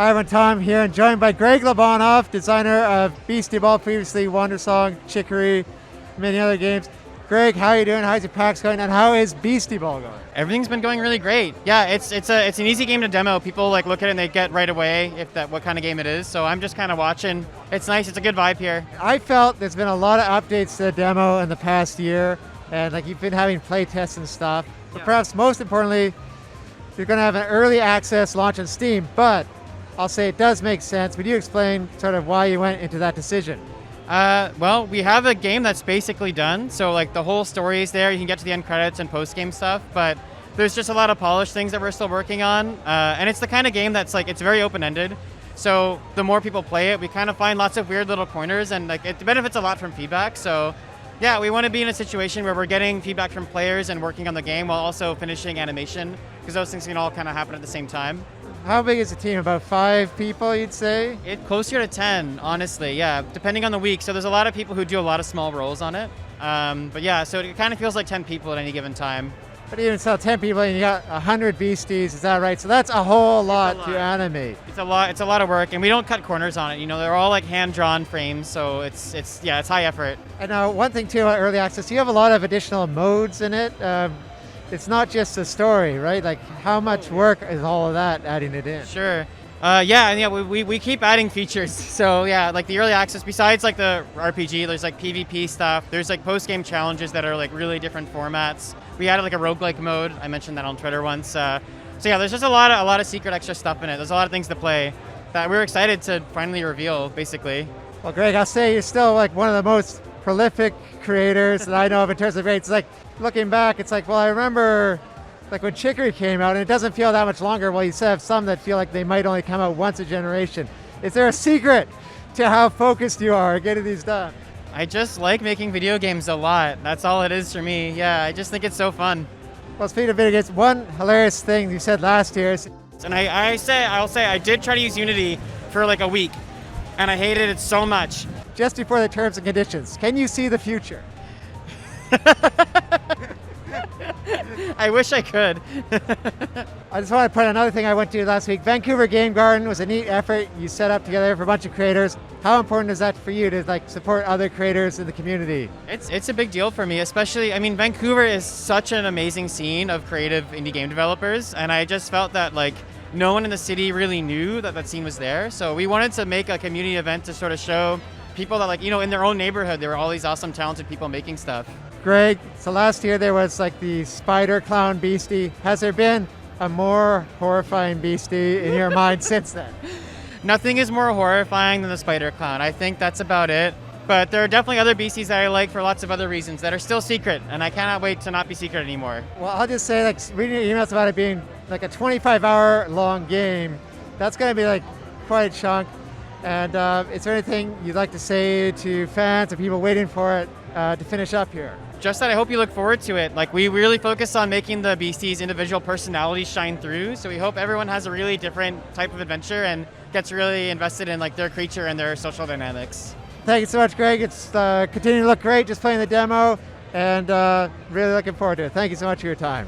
Hi, I'm Tom here, and joined by Greg Lobanov, designer of Beastieball, previously Wondersong, Chicory, many other games. Greg, how are you doing? How's your PAX going? And how is Beastieball going? Everything's been going really great. Yeah, it's an easy game to demo. People like look at it and they get right away what kind of game it is. So I'm just kind of watching. It's nice. It's a good vibe here. I felt there's been a lot of updates to the demo in the past year, and like you've been having play tests and stuff. But perhaps most importantly, you're going to have an early access launch on Steam. But I'll say it does make sense. Would you explain sort of why you went into that decision? Well, we have a game that's basically done. So like the whole story is there. You can get to the end credits and post-game stuff. But there's just a lot of polished things that we're still working on. And it's the kind of game that's like, it's very open-ended. So the more people play it, we kind of find lots of weird little corners, and like it benefits a lot from feedback. So yeah, we want to be in a situation where we're getting feedback from players and working on the game while also finishing animation, because those things can all kind of happen at the same time. How big is the team? About 5 people, you'd say? It's closer to 10, honestly, yeah, depending on the week. So there's a lot of people who do a lot of small roles on it. But yeah, so it kind of feels like 10 people at any given time. But even so, 10 people and you got 100 beasties, is that right? So that's a whole lot to animate. It's a lot of work, and we don't cut corners on it. You know, they're all like hand-drawn frames, so it's high effort. And now one thing too about early access, you have a lot of additional modes in it. It's not just the story, right? Like how much work is all of that adding it in? Sure. We keep adding features. So yeah, like the early access, besides like the RPG, there's like PvP stuff. There's like post-game challenges that are like really different formats. We added like a roguelike mode. I mentioned that on Twitter once. So yeah, there's just a lot of secret extra stuff in it. There's a lot of things to play that we're excited to finally reveal, basically. Well, Greg, I'll say you're still like one of the most prolific creators that I know of in terms of rates. Like looking back, it's like, well, I remember like when Chicory came out, and it doesn't feel that much longer. Well, you still have some that feel like they might only come out once a generation. Is there a secret to how focused you are getting these done? I just like making video games a lot. That's all it is for me. Yeah, I just think it's so fun. Well, speaking of video games, one hilarious thing you said last year is... And I'll say I did try to use Unity for like a week, and I hated it so much. Just before the terms and conditions, can you see the future? I wish I could. I just want to put another thing I went to last week. Vancouver Game Garden was a neat effort you set up together for a bunch of creators. How important is that for you to like support other creators in the community? It's a big deal for me, especially, I mean, Vancouver is such an amazing scene of creative indie game developers, and I just felt that like no one in the city really knew that scene was there. So we wanted to make a community event to sort of show people that like, you know, in their own neighborhood, there were all these awesome, talented people making stuff. Greg, so last year there was like the spider clown beastie. Has there been a more horrifying beastie in your mind since then? Nothing is more horrifying than the spider clown. I think that's about it. But there are definitely other beasties that I like for lots of other reasons that are still secret, and I cannot wait to not be secret anymore. Well, I'll just say, like, reading your emails about it being like a 25-hour long game, that's going to be like quite a chunk. And is there anything you'd like to say to fans or people waiting for it to finish up here? Just that I hope you look forward to it. Like, we really focus on making the beasties' individual personalities shine through, so we hope everyone has a really different type of adventure and gets really invested in like their creature and their social dynamics. Thank you so much, Greg. It's continuing to look great just playing the demo, and really looking forward to it. Thank you so much for your time.